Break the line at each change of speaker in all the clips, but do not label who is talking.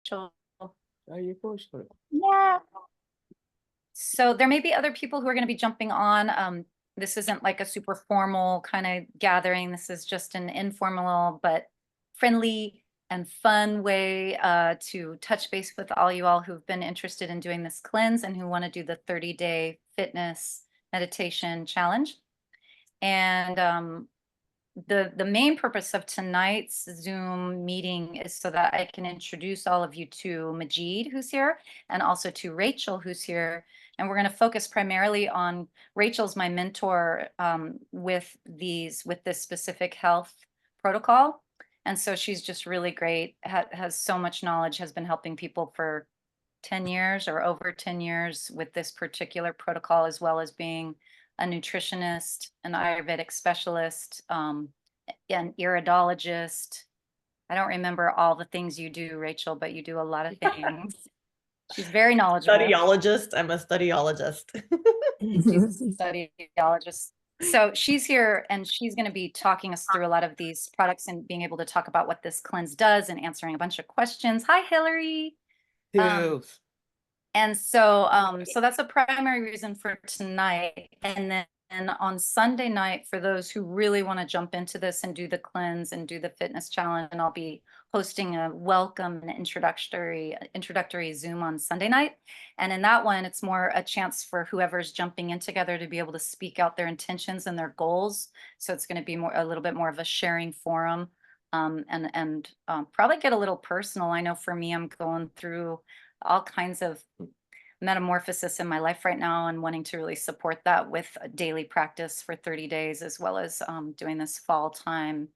Rachel.
Yeah.
So there may be other people who are going to be jumping on. This isn't like a super formal kind of gathering. This is just an informal but friendly and fun way to touch base with all you all who've been interested in doing this cleanse and who want to do the 30-day fitness meditation challenge. And the main purpose of tonight's Zoom meeting is so that I can introduce all of you to Majid, who's here, and also to Rachel, who's here. And we're going to focus primarily on Rachel's my mentor with this specific health protocol. And so she's just really great, has so much knowledge, has been helping people for 10 years or over 10 years with this particular protocol, as well as being a nutritionist, an Ayurvedic specialist, an iridologist. I don't remember all the things you do, Rachel, but you do a lot of things. She's very knowledgeable.
Studyologist. I'm a studyologist.
She's a studyologist. So she's here and she's going to be talking us through a lot of these products and being able to talk about what this cleanse does and answering a bunch of questions. Hi, Hillary. And so that's a primary reason for tonight. And then on Sunday night, for those who really want to jump into this and do the cleanse and do the fitness challenge, and I'll be hosting a welcome and introductory Zoom on Sunday night. And in that one, it's more a chance for whoever's jumping in together to be able to speak out their intentions and their goals. So it's going to be a little bit more of a sharing forum. And probably get a little personal. I know for me, I'm going through all kinds of metamorphosis in my life right now and wanting to really support that with a daily practice for 30 days, as well as doing this fall time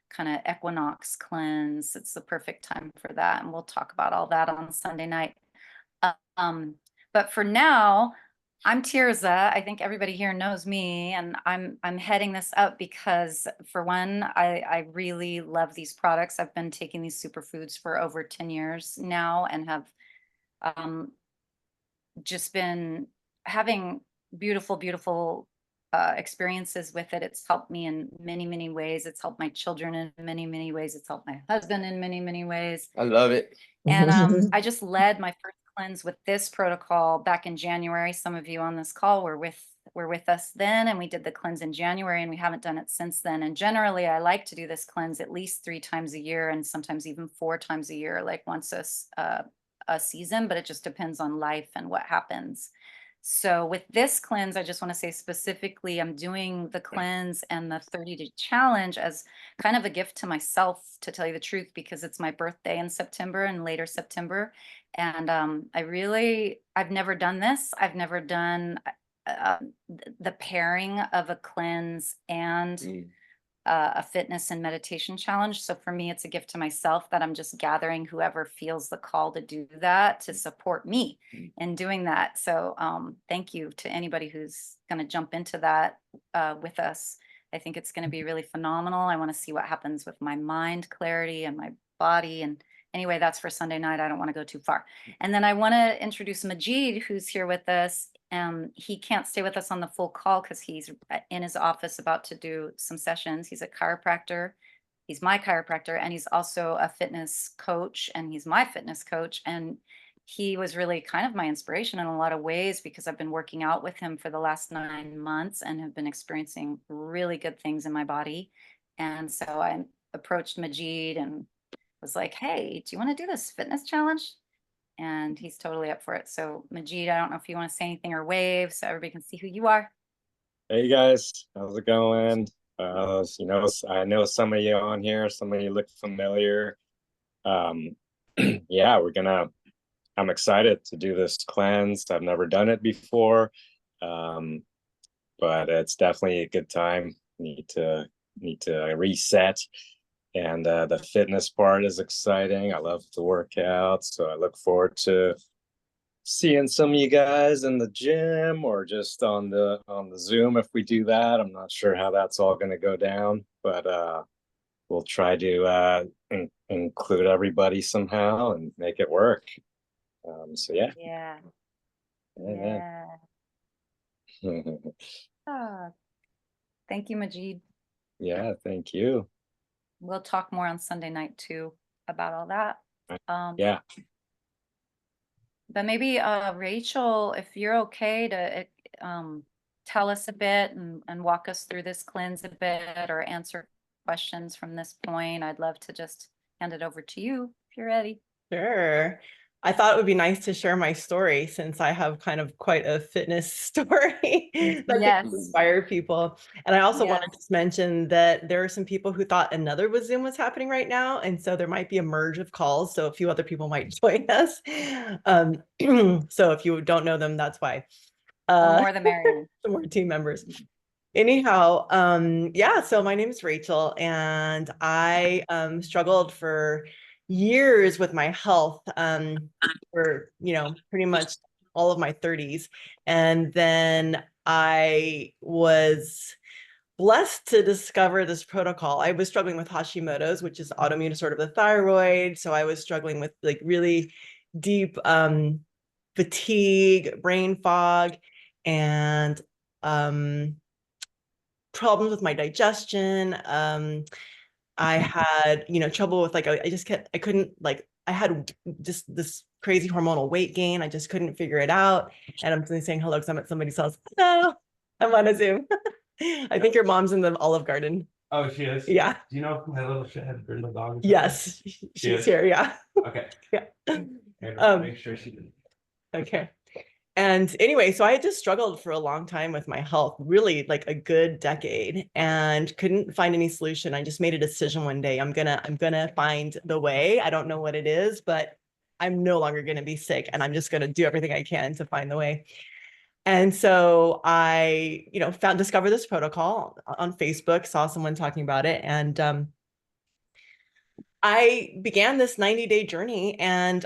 kind of equinox cleanse. It's the perfect time for that. And we'll talk about all that on Sunday night. But for now, I'm Tirza. I think everybody here knows me, and I'm heading this up because, for one, I really love these products. I've been taking these superfoods for over 10 years now and have just been having beautiful experiences with it. It's helped me in many ways. It's helped my children in many ways. It's helped my husband in many ways.
I love it.
And I just led my first cleanse with this protocol back in January. Some of you on this call were with us then, and we did the cleanse in January, and we haven't done it since then. And generally, I like to do this cleanse at least 3 times a year, and sometimes even 4 times a year, like once a season, but it just depends on life and what happens. So with this cleanse, I just want to say specifically, I'm doing the cleanse and the 30-day challenge as kind of a gift to myself, to tell you the truth, because it's my birthday in September and later September. And I've never done this. I've never done the pairing of a cleanse and a fitness and meditation challenge. So for me, it's a gift to myself that I'm just gathering whoever feels the call to do that to support me in doing that. So thank you to anybody who's going to jump into that with us. I think it's going to be really phenomenal. I want to see what happens with my mind clarity and my body. And anyway, that's for Sunday night. I don't want to go too far. And then I want to introduce Majid, who's here with us. He can't stay with us on the full call because he's in his office about to do some sessions. He's a chiropractor. He's my chiropractor, and he's also a fitness coach, and he's my fitness coach. And he was really kind of my inspiration in a lot of ways because I've been working out with him for the last 9 months and have been experiencing really good things in my body. And so I approached Majid and was like, hey, do you want to do this fitness challenge? And he's totally up for it. So Majid, I don't know if you want to say anything or wave so everybody can see who you are.
Hey guys, how's it going? I know some of you on here, some of you look familiar. Yeah, I'm excited to do this cleanse. I've never done it before. But it's definitely a good time. Need to reset. And the fitness part is exciting. I love to work out, so I look forward to seeing some of you guys in the gym or just on the Zoom if we do that. I'm not sure how that's all going to go down, but we'll try to include everybody somehow and make it work. So yeah.
Yeah. Thank you, Majid.
Yeah, thank you.
We'll talk more on Sunday night too about all that.
Yeah.
But maybe Rachel, if you're okay to tell us a bit and walk us through this cleanse a bit or answer questions from this point, I'd love to just hand it over to you if you're ready.
Sure. I thought it would be nice to share my story since I have kind of quite a fitness story that can
Yes.
inspire people. And I also
Yes.
wanted to mention that there are some people who thought another Zoom was happening right now. And so there might be a merge of calls. So a few other people might join us. So if you don't know them, that's why.
The more the merrier.
Some more team members. Anyhow, yeah, so my name is Rachel, and I struggled for years with my health for, pretty much all of my 30s. And then I was blessed to discover this protocol. I was struggling with Hashimoto's, which is autoimmune disorder of the thyroid. So I was struggling with like really deep fatigue, brain fog, and problems with my digestion. I had, trouble with like, I couldn't like, I had just this crazy hormonal weight gain. I just couldn't figure it out. And I'm saying hello because I'm at somebody's house. Hello, I'm on a Zoom. I think your mom's in the Olive Garden.
Oh, she is?
Yeah.
Do you know if my little shithead little dog is
Yes, she's here. Yeah.
Okay.
Yeah.
Make sure she did.
Okay. And anyway, so I had just struggled for a long time with my health, really like a good decade, and couldn't find any solution. I just made a decision one day. I'm gonna find the way. I don't know what it is, but I'm no longer gonna be sick, and I'm just gonna do everything I can to find the way. And so I, discovered this protocol on Facebook, saw someone talking about it, and I began this 90-day journey, and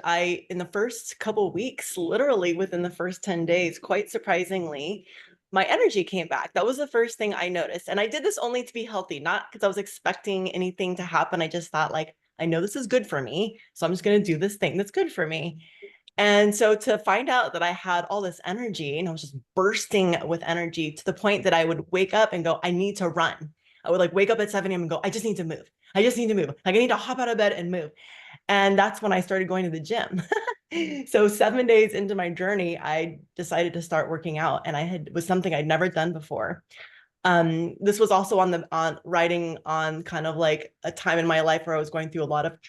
in the first couple of weeks, literally within the first 10 days, quite surprisingly, my energy came back. That was the first thing I noticed. And I did this only to be healthy, not because I was expecting anything to happen. I just thought like, I know this is good for me, so I'm just going to do this thing that's good for me. And so to find out that I had all this energy and I was just bursting with energy to the point that I would wake up and go, I need to run. I would like wake up at 7 a.m. and go, I just need to move. I just need to move. Like I need to hop out of bed and move. And that's when I started going to the gym. So 7 days into my journey, I decided to start working out, and was something I'd never done before. This was also on writing on kind of like a time in my life where I was going through a lot of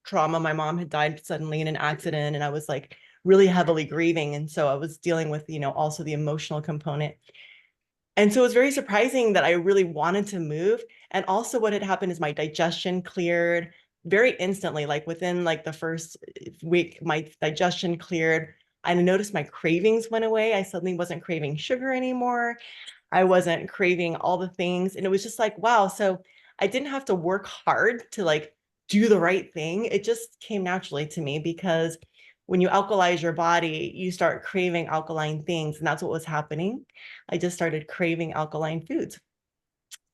trauma. My mom had died suddenly in an accident, and I was like really heavily grieving. And so I was dealing with, also the emotional component. And so it was very surprising that I really wanted to move. And also what had happened is my digestion cleared very instantly, like within like the first week, my digestion cleared. I noticed my cravings went away. I suddenly wasn't craving sugar anymore. I wasn't craving all the things. And it was just like, wow. So I didn't have to work hard to like do the right thing. It just came naturally to me because when you alkalize your body, you start craving alkaline things. And that's what was happening. I just started craving alkaline foods.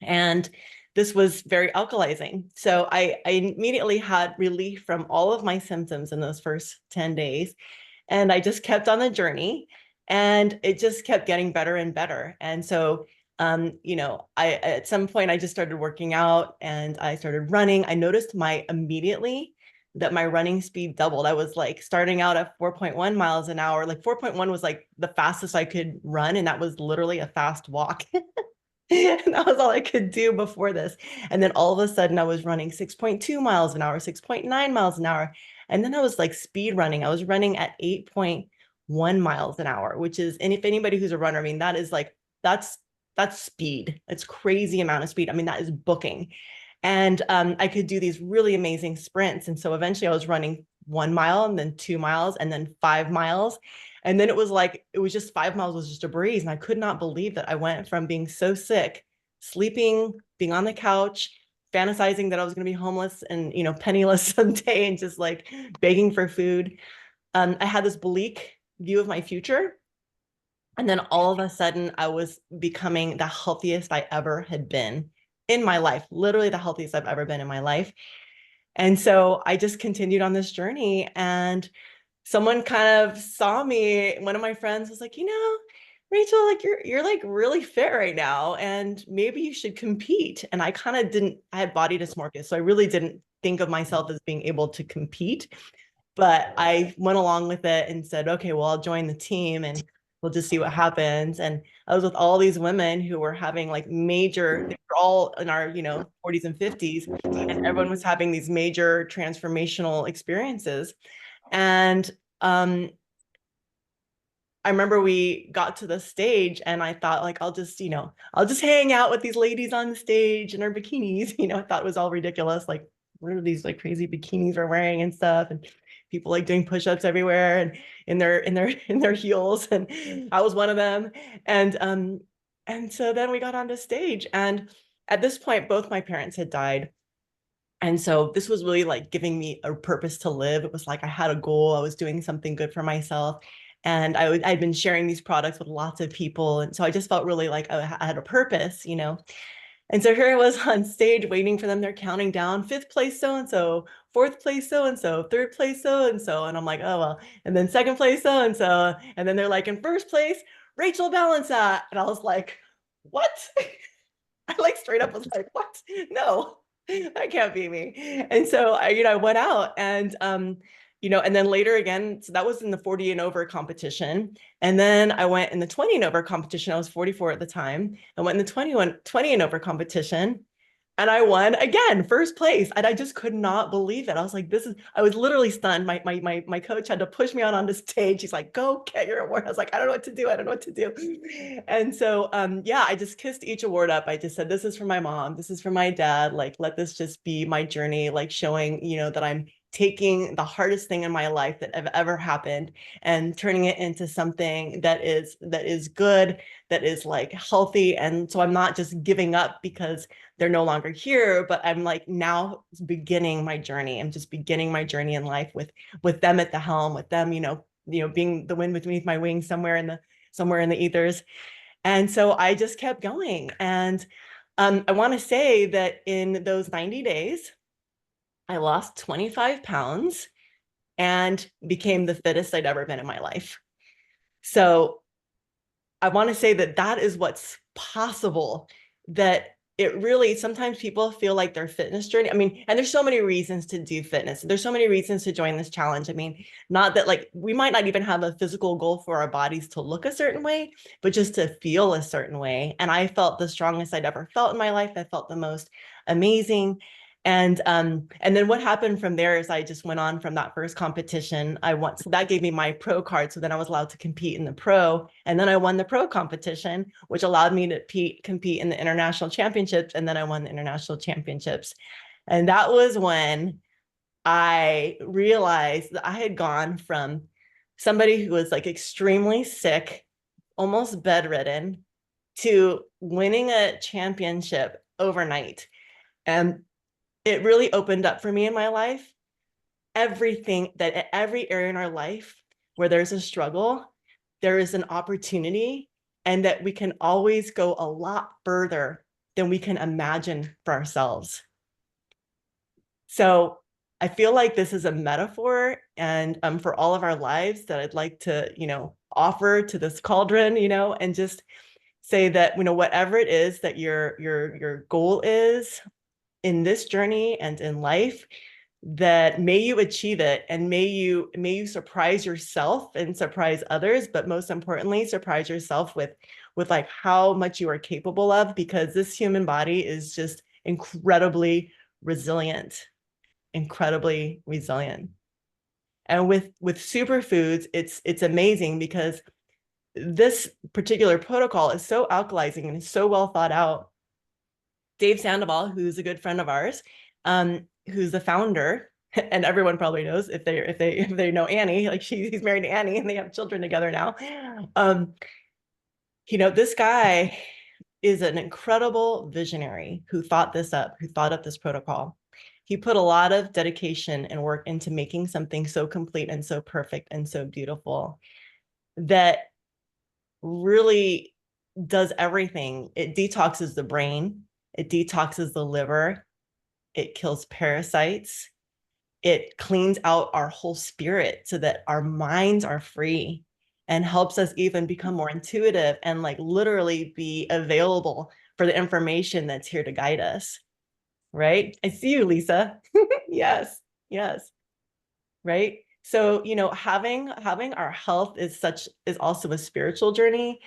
And this was very alkalizing. So I immediately had relief from all of my symptoms in those first 10 days. And I just kept on the journey, and it just kept getting better and better. And so, at some point I just started working out and I started running. I noticed immediately that my running speed doubled. I was like starting out at 4.1 miles an hour. Like 4.1 was like the fastest I could run. And that was literally a fast walk. And that was all I could do before this. And then all of a sudden I was running 6.2 miles an hour, 6.9 miles an hour. And then I was like speed running. I was running at 8.1 miles an hour, which is, and if anybody who's a runner, I mean, that is like, that's speed. It's crazy amount of speed. I mean, that is booking. And I could do these really amazing sprints. And so eventually I was running 1 mile and then 2 miles and then 5 miles. And then it was just 5 miles was just a breeze. And I could not believe that I went from being so sick, sleeping, being on the couch, fantasizing that I was going to be homeless and, penniless someday and just like begging for food. I had this bleak view of my future. And then all of a sudden I was becoming the healthiest I ever had been in my life, literally the healthiest I've ever been in my life. And so I just continued on this journey, and someone kind of saw me. One of my friends was like, Rachel, like you're like really fit right now, and maybe you should compete. And I kind of didn't, I had body dysmorphia. So I really didn't think of myself as being able to compete. but I went along with it and said, okay, well, I'll join the team and we'll just see what happens. And I was with all these women who were having like major, they were all in our, 40s and 50s, and everyone was having these major transformational experiences. And I remember we got to the stage and I thought like, I'll just hang out with these ladies on the stage in their bikinis. I thought it was all ridiculous. Like, what are these like crazy bikinis we're wearing and stuff? And people like doing push-ups everywhere and in their heels. And I was one of them. And so then we got onto stage. And at this point, both my parents had died. And so this was really like giving me a purpose to live. It was like I had a goal. I was doing something good for myself. And I'd been sharing these products with lots of people. And so I just felt really like I had a purpose. And so here I was on stage waiting for them. They're counting down, 5th place so-and-so, 4th place so-and-so, 3rd place so-and-so. And I'm like, oh, well. And then 2nd place so-and-so. And then they're like, in 1st place, Rachel Balanza. And I was like, what? I like straight up was like, what? No, that can't be me. And so I went out and, and then later again, so that was in the 40 and over competition. And then I went in the 20 and over competition. I was 44 at the time. I went in the 20 and over competition. And I won again, 1st place. And I just could not believe it. I was like, I was literally stunned. My coach had to push me out onto stage. He's like, go get your award. I was like, I don't know what to do. I don't know what to do. And so, yeah, I just kissed each award up. I just said, this is for my mom. This is for my dad. Like, let this just be my journey, like showing, that I'm taking the hardest thing in my life that have ever happened and turning it into something that is good, that is like healthy. And so I'm not just giving up because they're no longer here, but I'm like now beginning my journey. I'm just beginning my journey in life with them at the helm, with them, being the wind beneath my wings somewhere in the ethers. And so I just kept going. And I want to say that in those 90 days, I lost 25 pounds and became the fittest I'd ever been in my life. So I want to say that is what's possible, that it really, sometimes people feel like their fitness journey, and there's so many reasons to do fitness. There's so many reasons to join this challenge. Not that like, we might not even have a physical goal for our bodies to look a certain way, but just to feel a certain way. And I felt the strongest I'd ever felt in my life. I felt the most amazing. And then what happened from there is I just went on from that first competition. So that gave me my pro card. So then I was allowed to compete in the pro. And then I won the pro competition, which allowed me to compete in the international championships. And then I won the international championships. And that was when I realized that I had gone from somebody who was like extremely sick, almost bedridden, to winning a championship overnight. And it really opened up for me in my life. Every area in our life where there's a struggle, there is an opportunity, and that we can always go a lot further than we can imagine for ourselves. So I feel like this is a metaphor and for all of our lives that I'd like to, offer to this cauldron, and just say that, whatever it is that your goal is in this journey and in life, that may you achieve it, and may you surprise yourself and surprise others, but most importantly, surprise yourself with like how much you are capable of, because this human body is just incredibly resilient. And with superfoods, it's amazing because this particular protocol is so alkalizing and is so well thought out. Dave Sandoval, who's a good friend of ours, who's the founder, and everyone probably knows if they know Annie, like he's married to Annie and they have children together now. This guy is an incredible visionary who thought up this protocol. He put a lot of dedication and work into making something so complete and so perfect and so beautiful that really does everything. It detoxes the brain. It detoxes the liver. It kills parasites. It cleans out our whole spirit so that our minds are free, and helps us even become more intuitive and like literally be available for the information that's here to guide us. Right? I see you, Lisa. Yes. Right? So, you know, having our health is also a spiritual journey.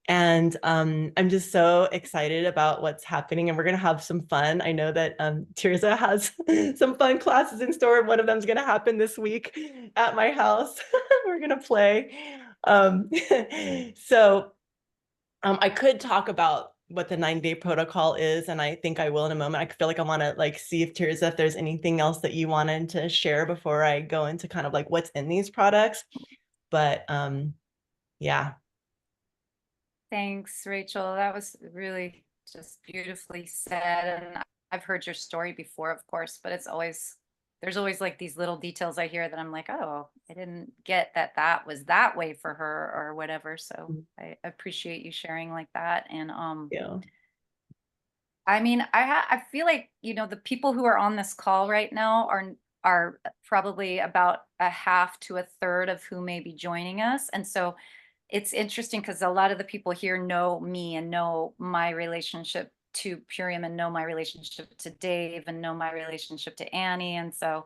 And I'm just so excited about what's happening, and we're gonna have some fun. I know that Tirza has some fun classes in store. One of them's gonna happen this week at my house. We're gonna play. So I could talk about what the 90-day protocol is, and I think I will in a moment. I feel like I want to like see if Tirza, if there's anything else that you wanted to share before I go into kind of like what's in these products. But yeah.
Thanks, Rachel. That was really just beautifully said. And I've heard your story before, of course, but there's always like these little details I hear that I'm like, oh, I didn't get that that was that way for her or whatever. So I appreciate you sharing like that. And
Yeah.
I mean, I feel like, you know, the people who are on this call right now are probably about a half to a third of who may be joining us. And so it's interesting because a lot of the people here know me and know my relationship to Purium and know my relationship to Dave and know my relationship to Annie. And so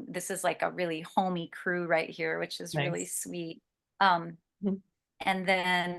this is like a really homey crew right here, which is really
Nice.
sweet.
Mhm.
And then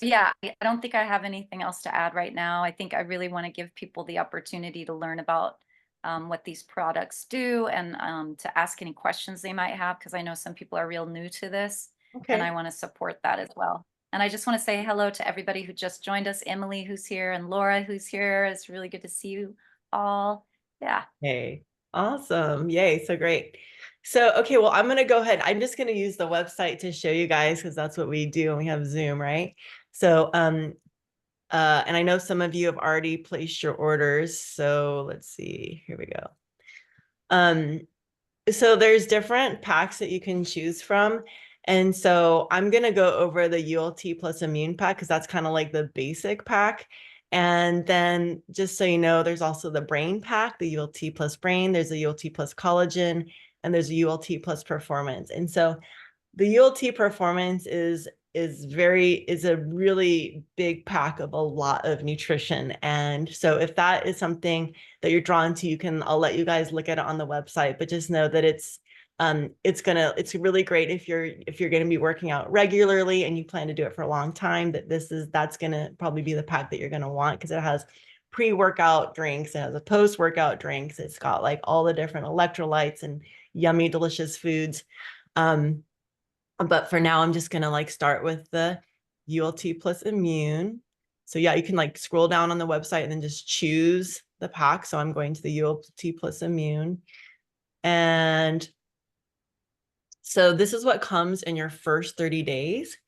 yeah, I don't think I have anything else to add right now. I think I really want to give people the opportunity to learn about what these products do and to ask any questions they might have, because I know some people are real new to this and I
Okay.
want to support that as well. And I just want to say hello to everybody who just joined us, Emily who's here and Laura who's here. It's really good to see you all. Yeah.
Hey, awesome. Yay, so great. So, okay, well, I'm going to go ahead. I'm just going to use the website to show you guys because that's what we do when we have Zoom, right? So, and I know some of you have already placed your orders. So let's see, here we go. So there's different packs that you can choose from. And so I'm going to go over the ULT plus immune pack because that's kind of like the basic pack. And then just so you know, there's also the brain pack, the ULT plus brain, there's a ULT plus collagen, and there's a ULT plus performance. And so the ULT performance is a really big pack of a lot of nutrition. And so if that is something that you're drawn to, I'll let you guys look at it on the website, but just know that it's really great if you're going to be working out regularly and you plan to do it for a long time, that's going to probably be the pack that you're going to want because it has pre-workout drinks, it has a post-workout drinks, it's got like all the different electrolytes and yummy delicious foods. But for now, I'm just going to like start with the ULT plus immune. So yeah, you can like scroll down on the website and then just choose the pack. So I'm going to the ULT plus immune. And so this is what comes in your first 30 days.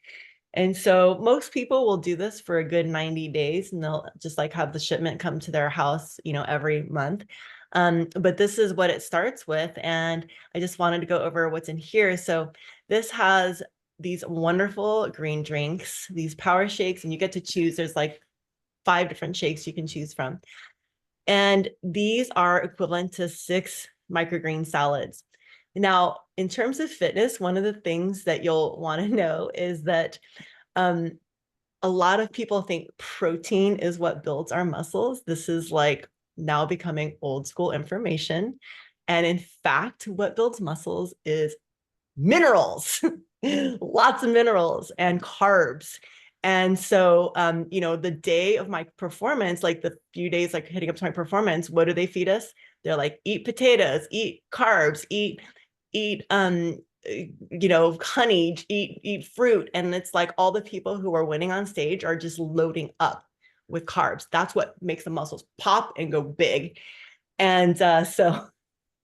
And so most people will do this for a good 90 days and they'll just like have the shipment come to their house, you know, every month. But this is what it starts with. And I just wanted to go over what's in here. So this has these wonderful green drinks, these power shakes, and you get to choose. There's like 5 different shakes you can choose from. And these are equivalent to 6 microgreen salads. Now, in terms of fitness, one of the things that you'll want to know is that a lot of people think protein is what builds our muscles. This is like now becoming old school information. And in fact, what builds muscles is minerals, lots of minerals and carbs. And so, you know, the day of my performance, like the few days like hitting up to my performance, what do they feed us? They're like, eat potatoes, eat carbs, eat you know, honey, eat fruit. And it's like all the people who are winning on stage are just loading up with carbs. That's what makes the muscles pop and go big. And so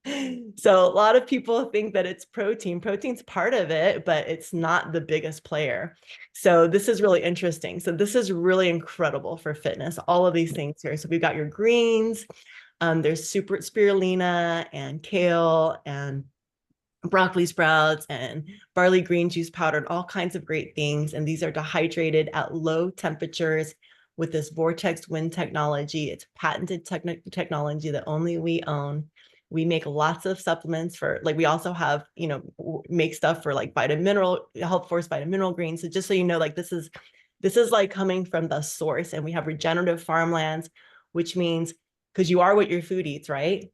a lot of people think that it's protein. Protein's part of it, but it's not the biggest player. So this is really interesting. So this is really incredible for fitness, all of these things here. So we've got your greens, there's super spirulina and kale and broccoli sprouts and barley green juice powder, and all kinds of great things. And these are dehydrated at low temperatures with this vortex wind technology. It's patented technology that only we own. We make lots of supplements for, like, we also have, you know, make stuff for like vitamin mineral, health force vitamin mineral greens. So just so you know, like this is like coming from the source. And we have regenerative farmlands, which means because you are what your food eats, right?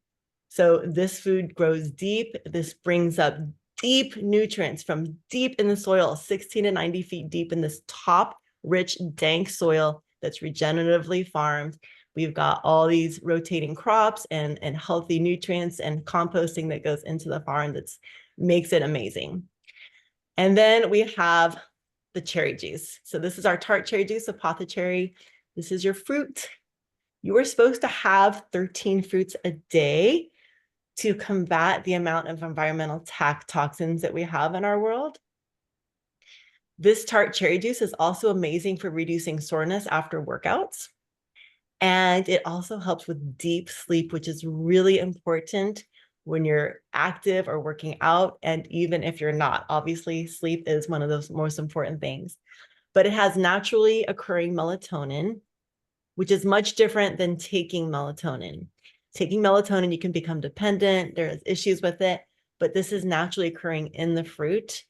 So this food grows deep. This brings up deep nutrients from deep in the soil, 16 to 90 feet deep in this top rich, dank soil that's regeneratively farmed. We've got all these rotating crops and healthy nutrients and composting that goes into the farm that makes it amazing. And then we have the cherry juice. So this is our tart cherry juice, apothecary. This is your fruit. You are supposed to have 13 fruits a day to combat the amount of environmental toxins that we have in our world. This tart cherry juice is also amazing for reducing soreness after workouts. And it also helps with deep sleep, which is really important when you're active or working out. And even if you're not, obviously sleep is one of those most important things. But it has naturally occurring melatonin, which is much different than taking melatonin. Taking melatonin, you can become dependent. There's issues with it, but this is naturally occurring in the fruit.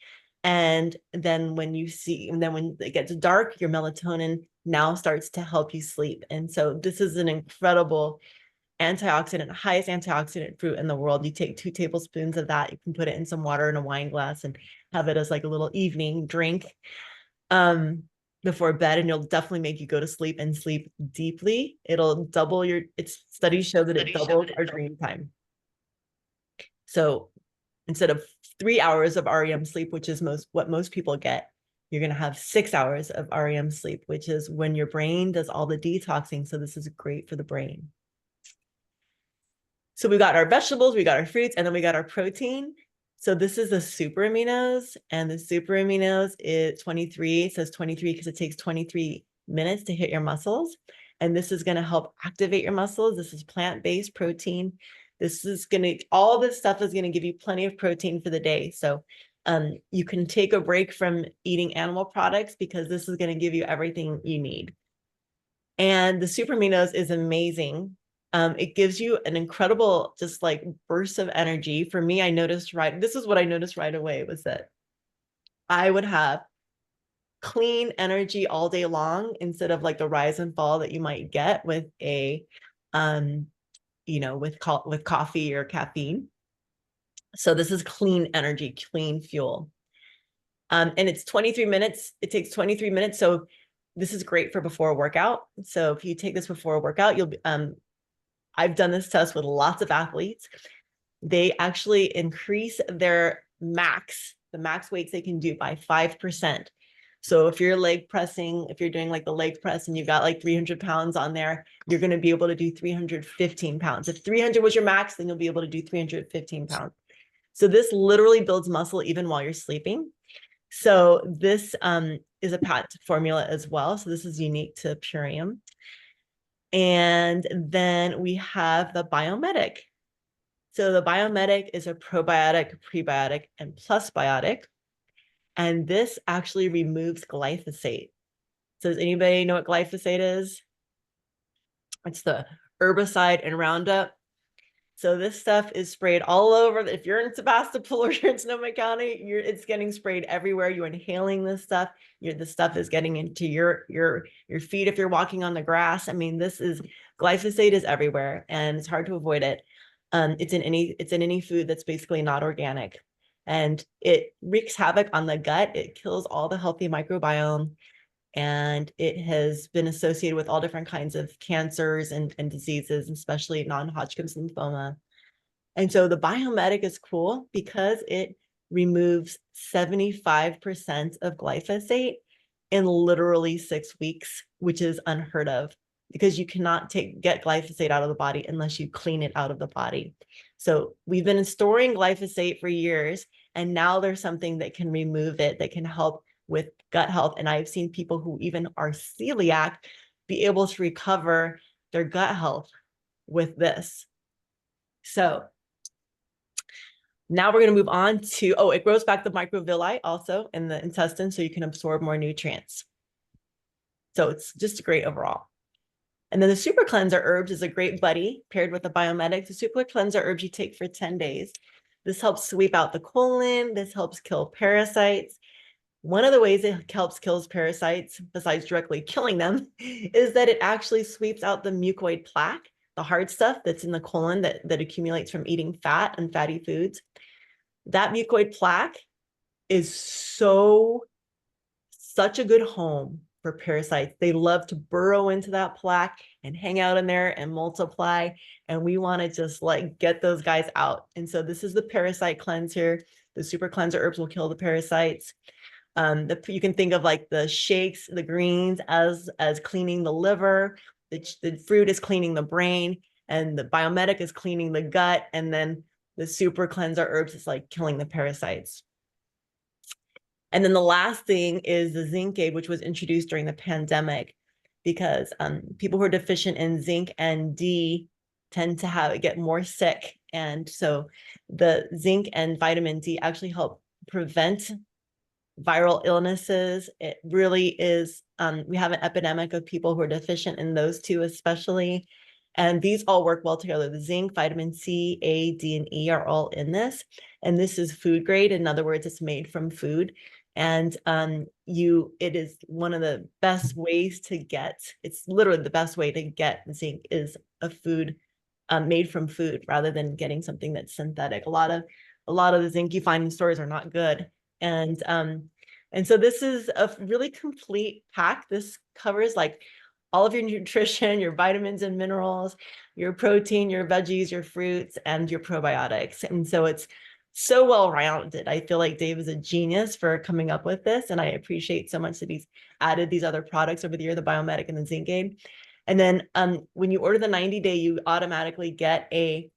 And then when it gets dark, your melatonin now starts to help you sleep. And so this is an incredible antioxidant, highest antioxidant fruit in the world. You take 2 tablespoons of that, you can put it in some water in a wine glass and have it as like a little evening drink before bed, and it'll definitely make you go to sleep and sleep deeply. It'll double studies show that it doubles our dream time. So instead of 3 hours of REM sleep, which is what most people get, you're going to have 6 hours of REM sleep, which is when your brain does all the detoxing. So this is great for the brain. So we got our vegetables, we got our fruits, and then we got our protein. So this is the super aminos, and the super aminos is 23. It says 23 because it takes 23 minutes to hit your muscles. And this is going to help activate your muscles. This is plant-based protein. All this stuff is going to give you plenty of protein for the day. So you can take a break from eating animal products because this is going to give you everything you need. And the super aminos is amazing. It gives you an incredible, just like burst of energy. For me, this is what I noticed right away, was that I would have clean energy all day long instead of like the rise and fall that you might get with with coffee or caffeine. So this is clean energy, clean fuel. And it's 23 minutes. It takes 23 minutes. So this is great for before a workout. So if you take this before a workout, you'll be, I've done this test with lots of athletes. They actually increase the max weights they can do by 5%. So if you're if you're doing like the leg press and you've got like 300 pounds on there, you're going to be able to do 315 pounds. If 300 was your max, then you'll be able to do 315 pounds. So this literally builds muscle even while you're sleeping. So this is a patented formula as well. So this is unique to Purium. And then we have the Biomedic. So the Biomedic is a probiotic, prebiotic, and plus biotic. And this actually removes glyphosate. So does anybody know what glyphosate is? It's the herbicide in Roundup. So this stuff is sprayed all over. If you're in Sebastopol or you're in Sonoma County, it's getting sprayed everywhere. You're inhaling this stuff. The stuff is getting into your feet if you're walking on the grass. I mean, glyphosate is everywhere, and it's hard to avoid it. It's in any food that's basically not organic, and it wreaks havoc on the gut. It kills all the healthy microbiome. And it has been associated with all different kinds of cancers and diseases, especially non-Hodgkin's lymphoma. And so the Biomedic is cool because it removes 75% of glyphosate in literally 6 weeks, which is unheard of because you cannot get glyphosate out of the body unless you clean it out of the body. So we've been storing glyphosate for years, and now there's something that can remove it, that can help with gut health. And I've seen people who even are celiac be able to recover their gut health with this. So now we're going to move on to, it grows back the microvilli also in the intestine so you can absorb more nutrients. So it's just great overall. And then the super cleanser herbs is a great buddy paired with the Biomedic. The super cleanser herbs you take for 10 days. This helps sweep out the colon. This helps kill parasites. One of the ways it helps kill parasites, besides directly killing them, is that it actually sweeps out the mucoid plaque, the hard stuff that's in the colon that accumulates from eating fat and fatty foods. That mucoid plaque is such a good home for parasites. They love to burrow into that plaque and hang out in there and multiply. And we want to just like get those guys out. And so this is the parasite cleanse here. The super cleanser herbs will kill the parasites. You can think of like the shakes, the greens as cleaning the liver. The fruit is cleaning the brain, and the biomedic is cleaning the gut. And then the super cleanser herbs is like killing the parasites. And then the last thing is the zinc aid, which was introduced during the pandemic, because people who are deficient in zinc and D tend to get more sick. And so the zinc and vitamin D actually help prevent viral illnesses. It really is, we have an epidemic of people who are deficient in those two especially. And these all work well together. The zinc, vitamin C, A, D, and E are all in this. And this is food grade. In other words, it's made from food. And it is one of the best ways to get, it's literally the best way to get zinc is a food made from food rather than getting something that's synthetic. A lot of the zinc you find in stores are not good. And so this is a really complete pack. This covers like all of your nutrition, your vitamins and minerals, your protein, your veggies, your fruits, and your probiotics. And so it's so well-rounded. I feel like Dave is a genius for coming up with this. And I appreciate so much that he's added these other products over the year, the Biomedic and the Zinc Aid. And then when you order the 90-day, you automatically get a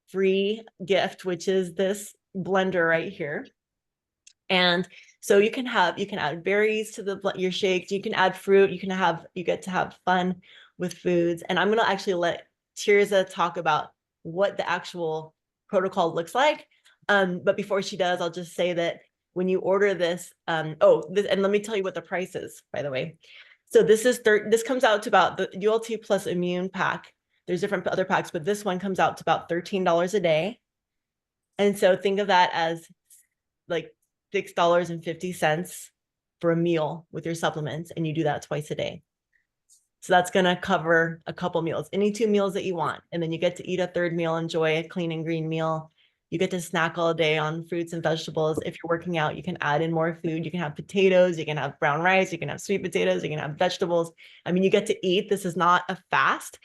free gift, which is this blender right here. And so you can add berries to your shakes, you can add fruit, you get to have fun with foods. And I'm going to actually let Tirza talk about what the actual protocol looks like. But before she does, I'll just say that when you order this, and let me tell you what the price is, by the way. So this comes out to about the ULT plus immune pack. There's different other packs, but this one comes out to about $13 a day. And so think of that as like $6.50 for a meal with your supplements, and you do that twice a day. So that's going to cover a couple meals, any 2 meals that you want. And then you get to eat a third meal, enjoy a clean and green meal. You get to snack all day on fruits and vegetables. If you're working out, you can add in more food. You can have potatoes, you can have brown rice, you can have sweet potatoes, you can have vegetables. I mean, you get to eat. This is not a fast.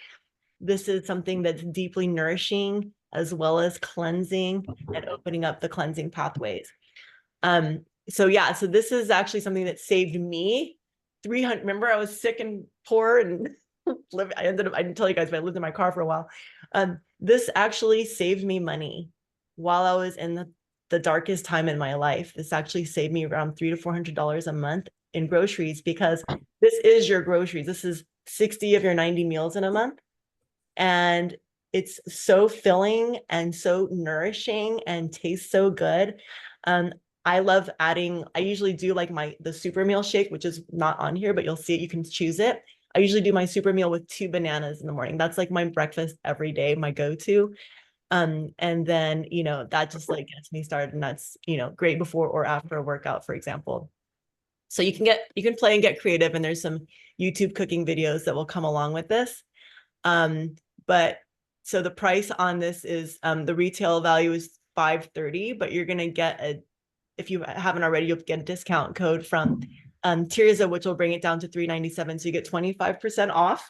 This is something that's deeply nourishing as well as cleansing and opening up the cleansing pathways. So this is actually something that saved me 300. Remember, I was sick and poor and I didn't tell you guys, but I lived in my car for a while. This actually saved me money while I was in the darkest time in my life. This actually saved me around $300 to $400 a month in groceries, because this is your groceries. This is 60 of your 90 meals in a month. And it's so filling and so nourishing and tastes so good. I love adding, I usually do like the super meal shake, which is not on here, but you'll see it, you can choose it. I usually do my super meal with 2 bananas in the morning. That's like my breakfast every day, my go-to. And then, that just like gets me started, and that's, great before or after a workout, for example. So you can play and get creative, and there's some YouTube cooking videos that will come along with this. But so the price on this is, the retail value is $530, but you're going to get if you haven't already, you'll get a discount code from Tirza, which will bring it down to $397. So you get 25% off.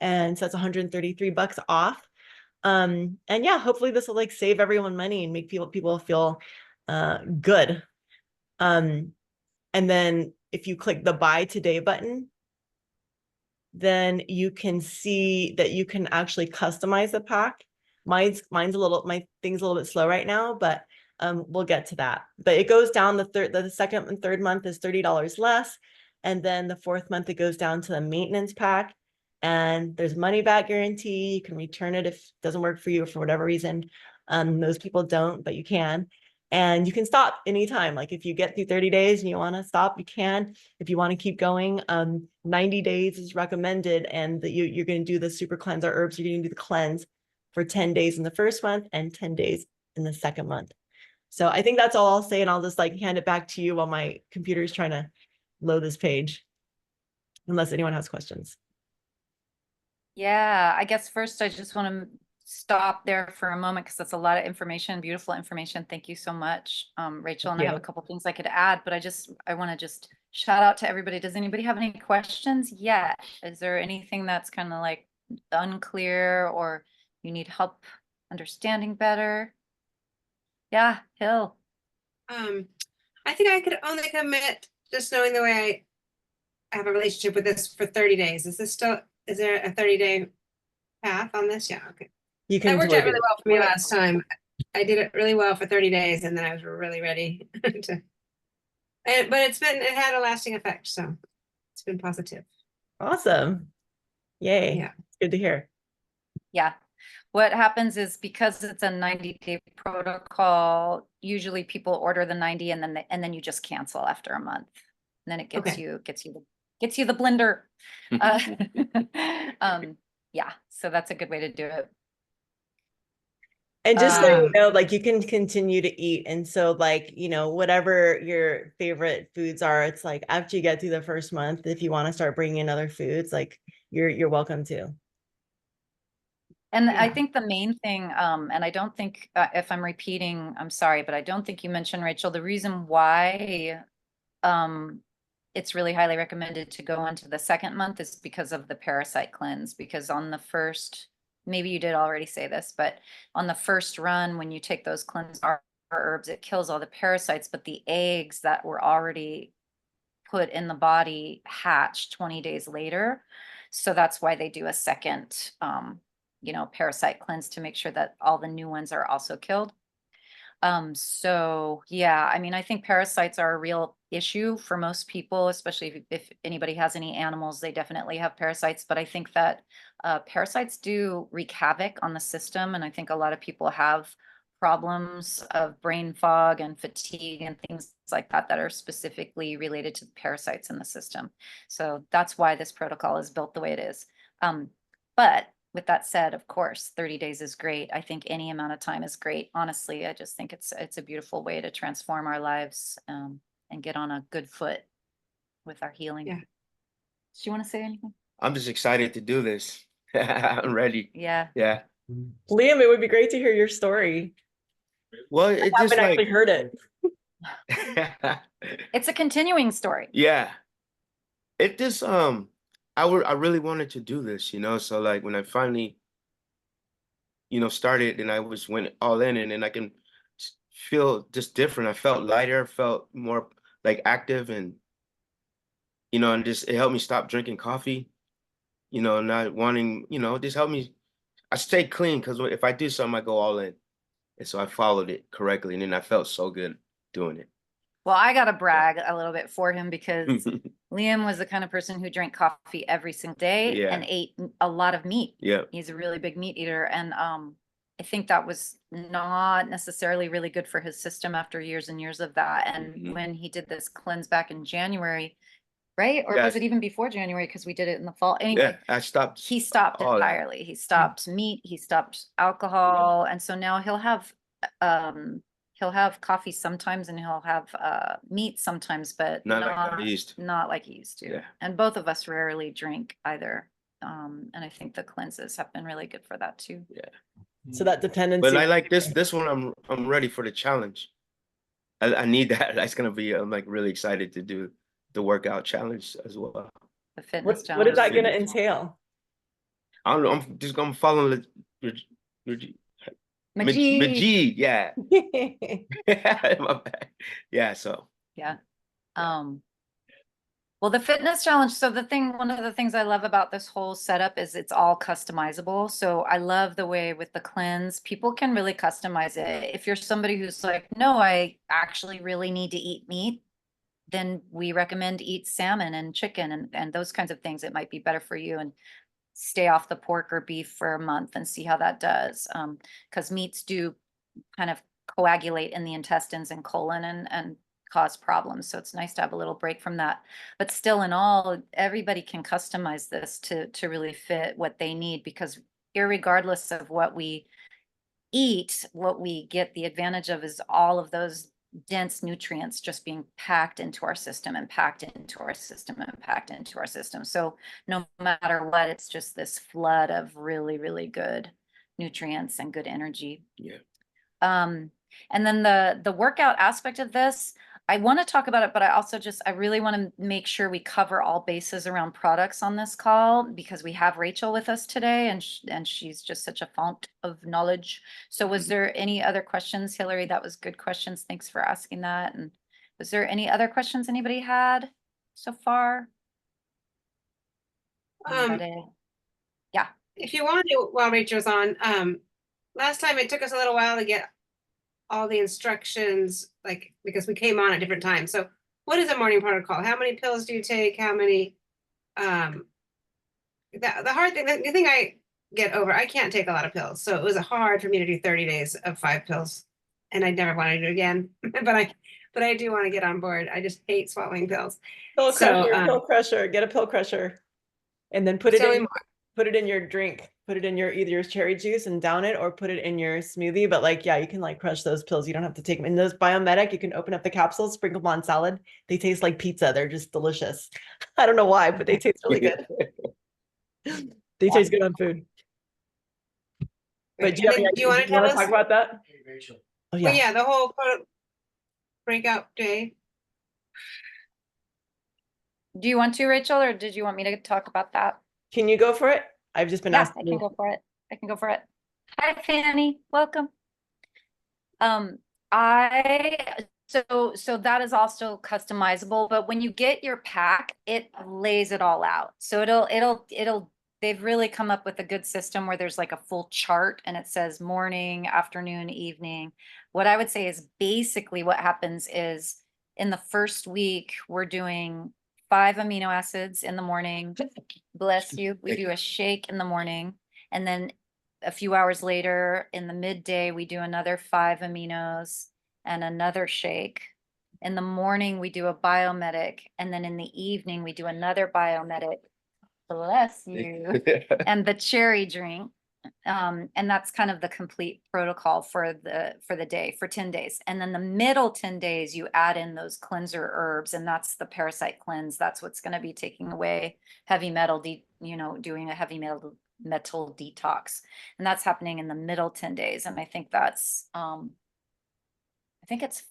And so that's $133 off. And yeah, hopefully this will like save everyone money and make people feel good. And then if you click the buy today button, then you can see that you can actually customize the pack. My thing's a little bit slow right now, but we'll get to that. But it goes down, the second and third month is $30 less. And then the 4th month, it goes down to the maintenance pack. And there's money back guarantee. You can return it if it doesn't work for you for whatever reason. Those people don't, but you can. And you can stop anytime. Like if you get through 30 days and you want to stop, you can. If you want to keep going, 90 days is recommended. And you're going to do the super cleanser herbs. You're going to do the cleanse for 10 days in the 1st month and 10 days in the 2nd month. So I think that's all I'll say. And I'll just like hand it back to you while my computer is trying to load this page, unless anyone has questions.
Yeah, I guess first I just want to stop there for a moment because that's a lot of information, beautiful information. Thank you so much, Rachel. And I have a
Yeah.
couple things I could add, but I want to just shout out to everybody. Does anybody have any questions yet? Is there anything that's kind of like unclear or you need help understanding better? Yeah, Hill.
I think I could only commit just knowing the way I have a relationship with this for 30 days. Is there a 30-day path on this? Yeah, okay.
You
That
can
worked
do
out really
it.
well for me last time. I did it really well for 30 days and then I was really ready to, but it had a lasting effect. So it's been positive.
Awesome. Yay.
Yeah.
It's good to hear.
Yeah. What happens is because it's a 90-day protocol, usually people order the 90 and then you just cancel after a month. And then it gets
Okay.
you the blender. Yeah, so that's a good way to do it.
And just so you
Um,
know, like you can continue to eat. And so like, you know, whatever your favorite foods are, it's like after you get through the first month, if you want to start bringing in other foods, like you're welcome to.
And I
Yeah.
think the main thing, and I don't think, if I'm repeating, I'm sorry, but I don't think you mentioned, Rachel, the reason why it's really highly recommended to go into the second month is because of the parasite cleanse. Because on the first, maybe you did already say this, but on the first run, when you take those cleanse herbs, it kills all the parasites, but the eggs that were already put in the body hatch 20 days later. So that's why they do a second, parasite cleanse to make sure that all the new ones are also killed. So yeah, I mean, I think parasites are a real issue for most people, especially if anybody has any animals, they definitely have parasites. But I think that parasites do wreak havoc on the system. And I think a lot of people have problems of brain fog and fatigue and things like that that are specifically related to the parasites in the system. So that's why this protocol is built the way it is. But with that said, of course, 30 days is great. I think any amount of time is great. Honestly, I just think it's a beautiful way to transform our lives, and get on a good foot with our healing.
Yeah.
Do you want to say anything?
I'm just excited to do this. I'm ready.
Yeah.
Yeah.
Liam, it would be great to hear your story.
Well,
I
it just
haven't
like
actually heard it.
It's a continuing story.
yeah. It just I really wanted to do this, so like when I finally, started and I went all in and then I can feel just different. I felt lighter, felt more like active and just it helped me stop drinking coffee, not wanting, just helped me. I stay clean because if I do something, I go all in. And so I followed it correctly and then I felt so good doing it.
Well, I got to brag a little bit for him because Liam was the kind of person who drank coffee every single day
Yeah.
and ate a lot of meat.
Yeah.
He's a really big meat eater. And I think that was not necessarily really good for his system after years and years of that. And when he did this cleanse back in January, right? Or was
Yes.
it even before January? Because we did it in the fall. Anyway,
Yeah, I stopped.
he stopped
all that.
entirely. He stopped meat, he stopped alcohol. And so now he'll have coffee sometimes and he'll have meat sometimes, but
Not like I used to.
not like he used to.
Yeah.
And both of us rarely drink either. And I think the cleanses have been really good for that too.
Yeah.
So that dependency.
But I like this one. I'm ready for the challenge. I need that. That's gonna be. I'm like really excited to do the workout challenge as well.
The fitness
What
challenge.
is that going to entail?
I don't know. I'm just gonna follow
Majid.
Yeah. My bad. Yeah. So.
Yeah. Well, the fitness challenge. So one of the things I love about this whole setup is it's all customizable. So I love the way with the cleanse, people can really customize it. If you're somebody who's like, no, I actually really need to eat meat, then we recommend eat salmon and chicken and those kinds of things. It might be better for you and stay off the pork or beef for a month and see how that does. Because meats do kind of coagulate in the intestines and colon and cause problems. So it's nice to have a little break from that. But still in all, everybody can customize this to really fit what they need, because irregardless of what we eat, what we get the advantage of is all of those dense nutrients just being packed into our system and packed into our system and packed into our system. So no matter what, it's just this flood of really, really good nutrients and good energy.
Yeah.
And then the workout aspect of this, I want to talk about it, but I really want to make sure we cover all bases around products on this call, because we have Rachel with us today, and she's just such a font of knowledge. So was there any other questions, Hillary? That was good questions. Thanks for asking that. And was there any other questions anybody had so far? Anybody? Yeah.
If you want to, while Rachel's on, last time it took us a little while to get all the instructions, like, because we came on at different times. So what is a morning protocol? How many pills do you take? How many, the hard thing, the thing I get over, I can't take a lot of pills. So it was hard for me to do 30 days of 5 pills, and I never want to do it again. but I do want to get on board. I just hate swallowing pills.
Pill
So,
crusher, pill crusher, get a pill crusher. And then put it in your drink, put it in either your cherry juice and down it, or put it in your smoothie. But like, yeah, you can like crush those pills. You don't have to take them. And those Biometic, you can open up the capsules, sprinkle them on salad. They taste like pizza. They're just delicious. I don't know why, but they taste really good. They taste good on food. But do you,
do you want to tell us?
Talk about that?
Hey, Rachel.
Oh
Well,
yeah.
yeah, the whole breakout day.
Do you want to, Rachel, or did you want me to talk about that?
Can you go for it? I've just been
Yeah,
asking.
I can go for it. I can go for it. Hi, Fanny. Welcome. So that is also customizable, but when you get your pack, it lays it all out. So they've really come up with a good system where there's like a full chart and it says morning, afternoon, evening. What I would say is basically what happens is in the first week, we're doing 5 amino acids in the morning. Bless you. We do a shake in the morning, and then a few hours later in the midday, we do another 5 aminos and another shake. In the morning, we do a biomedic, and then in the evening, we do another biomedic. Bless you. And the cherry drink. And that's kind of the complete protocol for the day, for 10 days. And then the middle 10 days, you add in those cleanser herbs, and that's the parasite cleanse. That's what's going to be taking away heavy metal, doing a heavy metal detox. And that's happening in the middle 10 days. And I think that's, I think it's,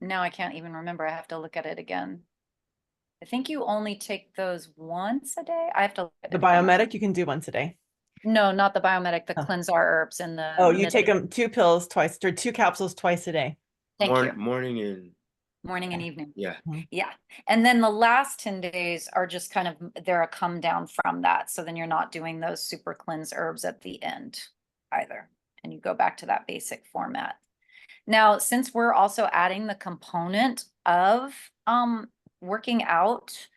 now I can't even remember. I have to look at it again. I think you only take those once a day. I have to look at
The
it again.
Biometic, you can do once a day.
No, not the biomedic, the
Oh.
cleanse our herbs and the.
Oh, you take them 2 pills twice, or 2 capsules twice a day.
Thank you.
Morning and
Morning and evening.
yeah.
Yeah. And then the last 10 days are just kind of, they're a come down from that. So then you're not doing those super cleanse herbs at the end either. And you go back to that basic format. Now, since we're also adding the component of working out,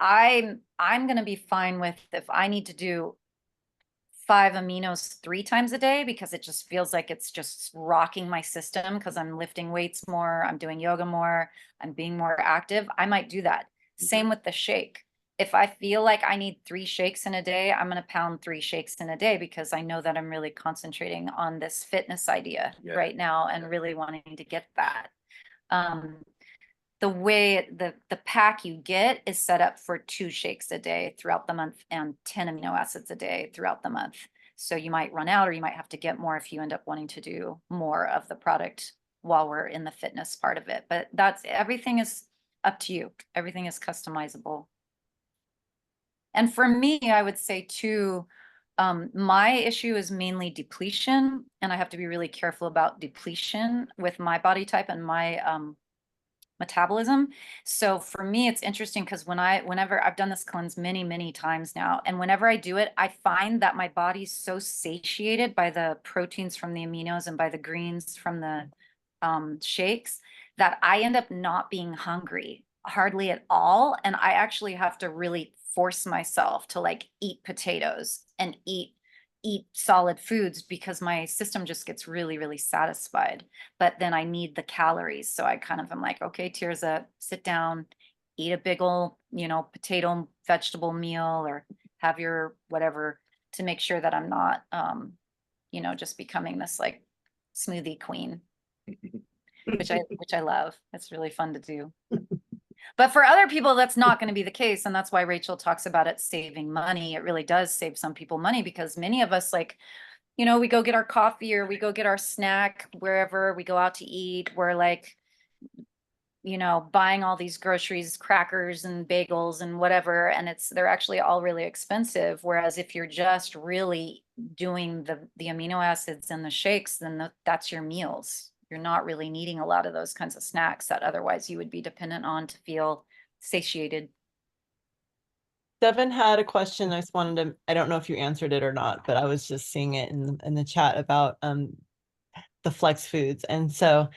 I'm going to be fine with if I need to do 5 aminos 3 times a day, because it just feels like it's just rocking my system because I'm lifting weights more, I'm doing yoga more, I'm being more active. I might do that. Same with the shake. If I feel like I need 3 shakes in a day, I'm going to pound 3 shakes in a day, because I know that I'm really concentrating on this fitness idea right now and really wanting to get that. The way the pack you get is set up for 2 shakes a day throughout the month and 10 amino acids a day throughout the month. So you might run out, or you might have to get more if you end up wanting to do more of the product while we're in the fitness part of it. But everything is up to you. Everything is customizable. And for me, I would say too, my issue is mainly depletion, and I have to be really careful about depletion with my body type and my metabolism. So for me, it's interesting because whenever I've done this cleanse many times now, and whenever I do it, I find that my body's so satiated by the proteins from the aminos and by the greens from the shakes that I end up not being hungry hardly at all. And I actually have to really force myself to like eat potatoes and eat solid foods, because my system just gets really satisfied. But then I need the calories. So I kind of am like, okay, Tirza, sit down, eat a big ol', potato vegetable meal, or have your whatever, to make sure that I'm not, just becoming this like smoothie queen. which I love. It's really fun to do. But for other people, that's not going to be the case. And that's why Rachel talks about it saving money. It really does save some people money because many of us, like, you know, we go get our coffee or we go get our snack wherever we go out to eat. We're like, you know, buying all these groceries, crackers and bagels and whatever, and they're actually all really expensive. Whereas if you're just really doing the amino acids and the shakes, then that's your meals. You're not really needing a lot of those kinds of snacks that otherwise you would be dependent on to feel satiated.
Devin had a question. I just wanted to, I don't know if you answered it or not, but I was just seeing it in the chat about the flex foods. And so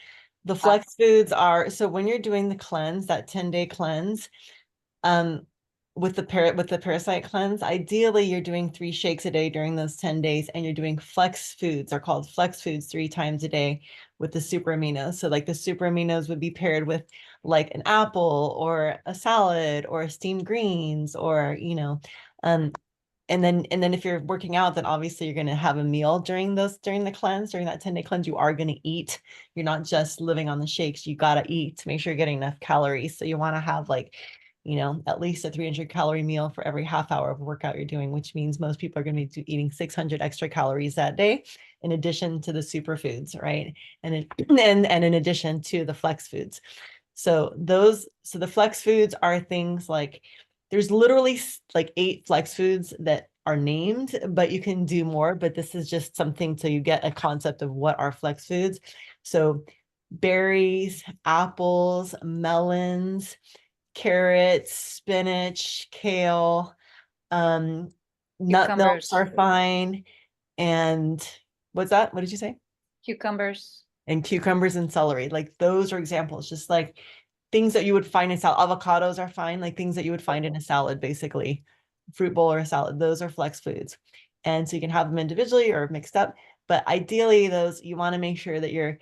the flex foods are, so when you're doing the cleanse, that 10-day cleanse, with the parasite cleanse, ideally you're doing 3 shakes a day during those 10 days, and you're doing flex foods, are called flex foods, 3 times a day with the super aminos. So like the super aminos would be paired with like an apple or a salad or steamed greens, or, you know, and then if you're working out, then obviously you're going to have a meal during the cleanse, during that 10-day cleanse. You are going to eat. You're not just living on the shakes. You got to eat to make sure you're getting enough calories. So you want to have, like, you know, at least a 300-calorie meal for every half hour of workout you're doing, which means most people are going to be eating 600 extra calories that day, in addition to the superfoods, right? And in addition to the flex foods. So the flex foods are things like, there's literally like 8 flex foods that are named, but you can do more. But this is just something so you get a concept of what are flex foods. So berries, apples, melons, carrots, spinach, kale, nut milks
Cucumbers.
are fine. And what's that? What did you say?
Cucumbers.
And cucumbers and celery. Like, those are examples, just like things that you would find in salad. Avocados are fine, like things that you would find in a salad, basically. Fruit bowl or a salad. Those are flex foods. And so you can have them individually or mixed up. But ideally, those, you want to make sure that you're,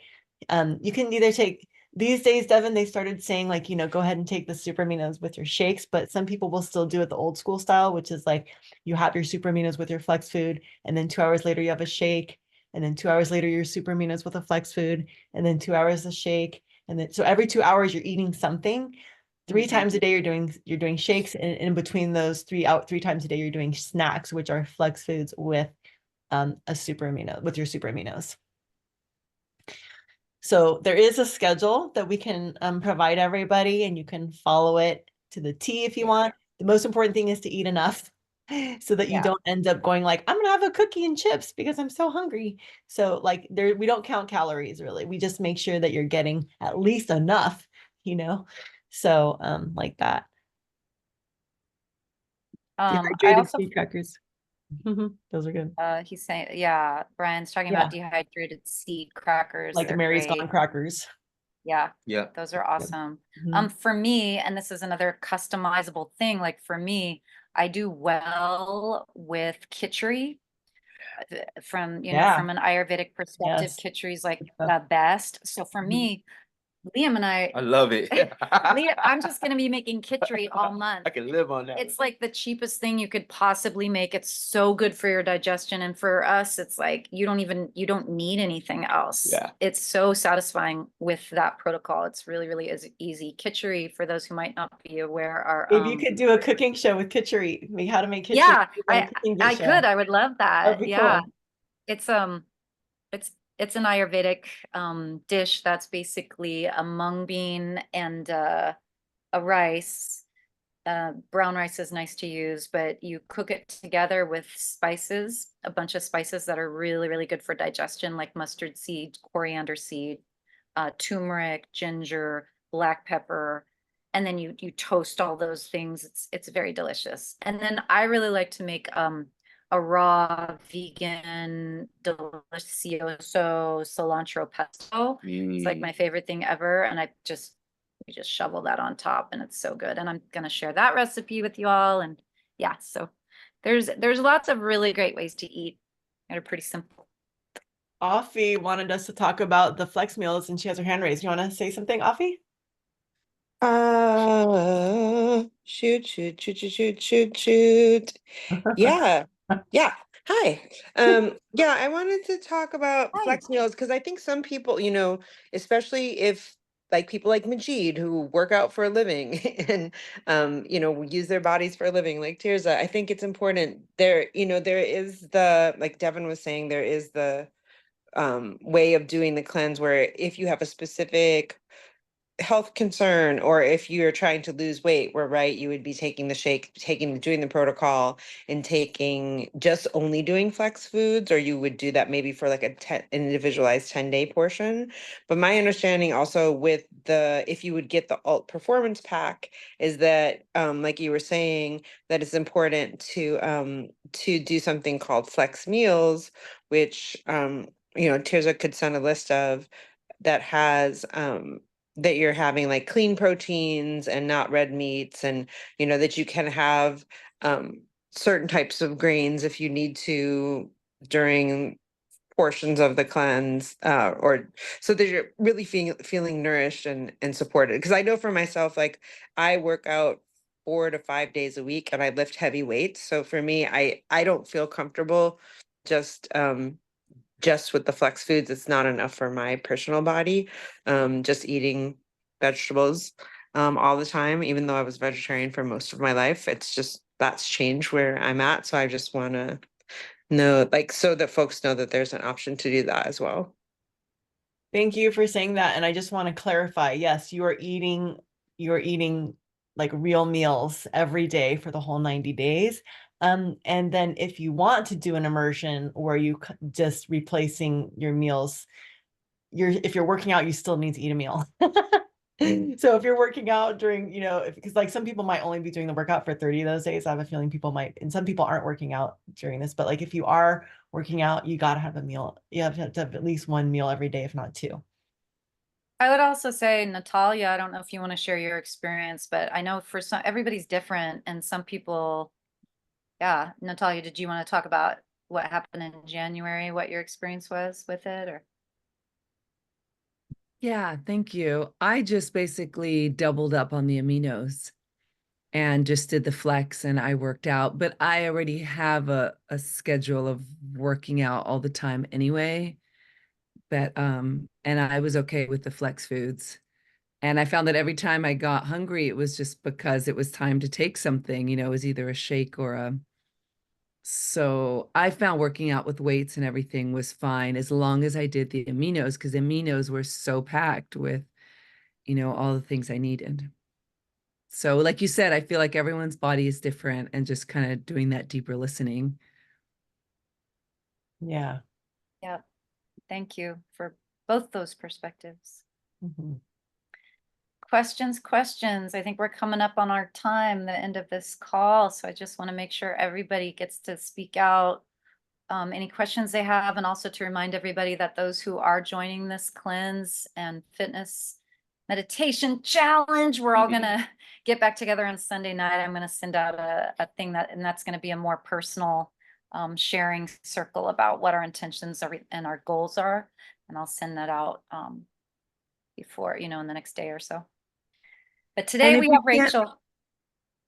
you can either take, these days, Devin, they started saying, like, you know, go ahead and take the super aminos with your shakes, but some people will still do it the old school style, which is like you have your super aminos with your flex food, and then 2 hours later you have a shake, and then 2 hours later your super aminos with a flex food, and then 2 hours a shake. And then so every 2 hours you're eating something. 3 times a day you're doing shakes, and in between those 3 times a day you're doing snacks, which are flex foods with a super amino, with your super aminos. So there is a schedule that we can provide everybody, and you can follow it to the T if you want. The most important thing is to eat enough so that you don't end up going like, I'm gonna have a cookie and chips because I'm so hungry. So like, we don't count calories really. We just make sure that you're getting at least enough, you know? So like that.
I
Dehydrated
also
seed crackers. Those are good.
he's saying, yeah, Brian's talking about dehydrated seed crackers.
Like
They're
Mary's
great.
Gone crackers.
Yeah.
Yeah.
Those are awesome.
Mhm.
For me, and this is another customizable thing, like for me, I do well with khichdi from, you know,
Yeah.
from an Ayurvedic perspective.
Yes.
Khichdi is like
Good stuff.
the best. So for me, Liam and I
love it.
Liam, I'm just gonna be making khichdi all month.
I can live on that.
It's like the cheapest thing you could possibly make. It's so good for your digestion. And for us, it's like you don't need anything else.
Yeah.
It's so satisfying with that protocol. It's really, really is easy. Khichdi, for those who might not be aware, are
If you could do a cooking show with khichdi, how to make khichdi.
yeah,
on a cooking
I
show.
could. I would love
That'd
that.
be
Yeah.
cool.
It's an Ayurvedic dish that's basically a mung bean and a rice. Brown rice is nice to use, but you cook it together with spices, a bunch of spices that are really, really good for digestion, like mustard seed, coriander seed, turmeric, ginger, black pepper, and then you toast all those things. It's very delicious. And then I really like to make a raw vegan delicioso cilantro pesto. It's like my favorite thing ever, and you just shovel that on top, and it's so good. And I'm gonna share that recipe with you all. And yeah, so there's lots of really great ways to eat that are pretty simple.
Afi wanted us to talk about the flex meals, and she has her hand raised. You want to say something, Afi?
Shoot. Yeah. Hi. Yeah, I wanted to talk about
Hi.
flex meals because I think some people, especially if like people like Majid who work out for a living and use their bodies for a living, like Tirza, I think it's important. There is the, like Devin was saying, there is the way of doing the cleanse where if you have a specific health concern or if you're trying to lose weight, where right you would be taking the shake, doing the protocol and taking just only doing flex foods, or you would do that maybe for like a individualized 10-day portion. But my understanding also with the, if you would get the alt performance pack, is that like you were saying, that it's important to do something called flex meals, which Tirza could send a list of, that has that you're having like clean proteins and not red meats, and that you can have certain types of grains if you need to during portions of the cleanse, or so that you're really feeling nourished and supported. Because I know for myself, like I work out 4 to 5 days a week and I lift heavy weights, so for me, I don't feel comfortable just with the flex foods. It's not enough for my personal body. Just eating vegetables all the time, even though I was vegetarian for most of my life, it's just, that's changed where I'm at. So I just want to know, like, so that folks know that there's an option to do that as well.
Thank you for saying that. And I just want to clarify, yes, you are eating like real meals every day for the whole 90 days. And then if you want to do an immersion where you just replacing your meals, if you're working out, you still need to eat a meal. So if you're working out during, because like some people might only be doing the workout for 30 of those days. I have a feeling people might, and some people aren't working out during this, but like if you are working out, you got to have a meal. You have to have at least one meal every day, if not two.
I would also say, Natalia, I don't know if you want to share your experience, but I know for some, everybody's different, and some people, yeah. Natalia, did you want to talk about what happened in January, what your experience was with it, or?
Yeah, thank you. I just basically doubled up on the aminos and just did the flex, and I worked out, but I already have a schedule of working out all the time anyway. But and I was okay with the flex foods. And I found that every time I got hungry, it was just because it was time to take something, it was either a shake or a, so I found working out with weights and everything was fine as long as I did the aminos, because aminos were so packed with, all the things I needed. So like you said, I feel like everyone's body is different, and just kind of doing that deeper listening.
Yeah.
Yeah. Thank you for both those perspectives.
Mhm.
Questions. I think we're coming up on our time, the end of this call. So I just want to make sure everybody gets to speak out, any questions they have, and also to remind everybody that those who are joining this cleanse and fitness meditation challenge, we're all gonna get back together on Sunday night. I'm gonna send out a thing and that's gonna be a more personal sharing circle about what our intentions are and our goals are. And I'll send that out before, in the next day or so. But today we have Rachel.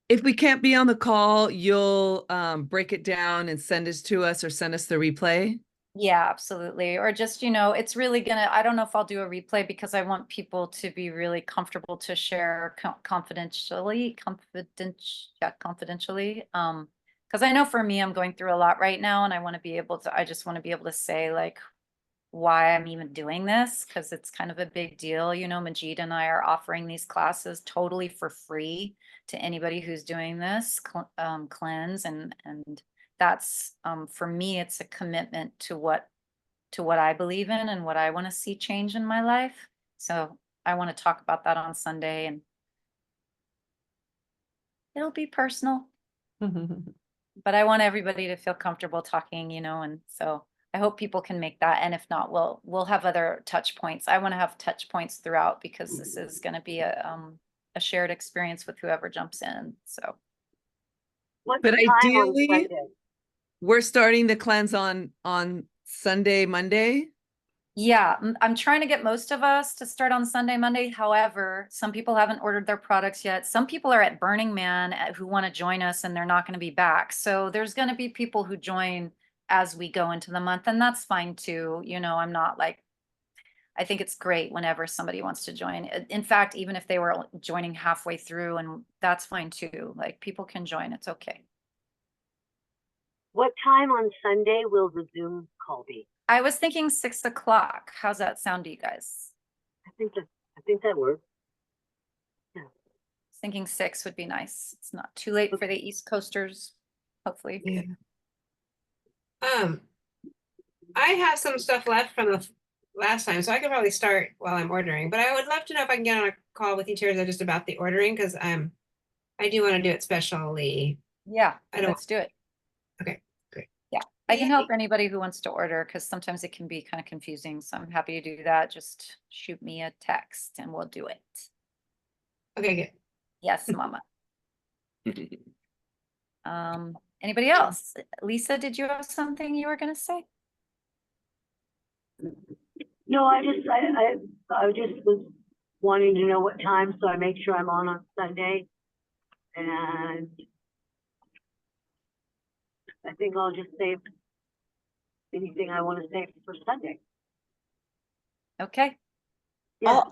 If we can't be on the call, you'll break it down and send it to us, or send us the replay.
Yeah, absolutely. Or just, it's really I don't know if I'll do a replay because I want people to be really comfortable to share confidentially. Because I know for me, I'm going through a lot right now, and I just want to be able to say like why I'm even doing this, because it's kind of a big deal. Majid and I are offering these classes totally for free to anybody who's doing this cleanse, and that's for me, it's a commitment to what I believe in and what I want to see change in my life. So I want to talk about that on Sunday, and it'll be personal, but I want everybody to feel comfortable talking, and so I hope people can make that. And if not, we'll have other touch points. I want to have touch points throughout, because this is going to be a shared experience with whoever jumps in. So,
but ideally, we're starting the cleanse on Sunday, Monday.
yeah, I'm trying to get most of us to start on Sunday, Monday. However, some people haven't ordered their products yet. Some people are at Burning Man who want to join us, and they're not going to be back. So there's going to be people who join as we go into the month, and that's fine too. You know, I'm not like, I think it's great whenever somebody wants to join. In fact, even if they were joining halfway through, and that's fine too. Like, people can join, it's okay.
What time on Sunday will the Zoom call be?
I was thinking 6 o'clock. How's that sound to you guys?
I think that works.
Thinking 6 would be nice. It's not too late for the East Coasters, hopefully.
Yeah. I have some stuff left from the last time, so I could probably start while I'm ordering, but I would love to know if I can get on a call with you, Teresa, just about the ordering, because I do want to do it specially.
Yeah,
I don't-
let's do it.
Okay, great.
Yeah, I can help anybody who wants to order, because sometimes it can be kind of confusing, so I'm happy to do that. Just shoot me a text and we'll do it.
Okay, good.
Yes, mama. Anybody else? Lisa, did you have something you were gonna say?
No, I just was wanting to know what time, so I make sure I'm on Sunday. And I think I'll just save anything I want to save for Sunday.
Okay.
Yeah.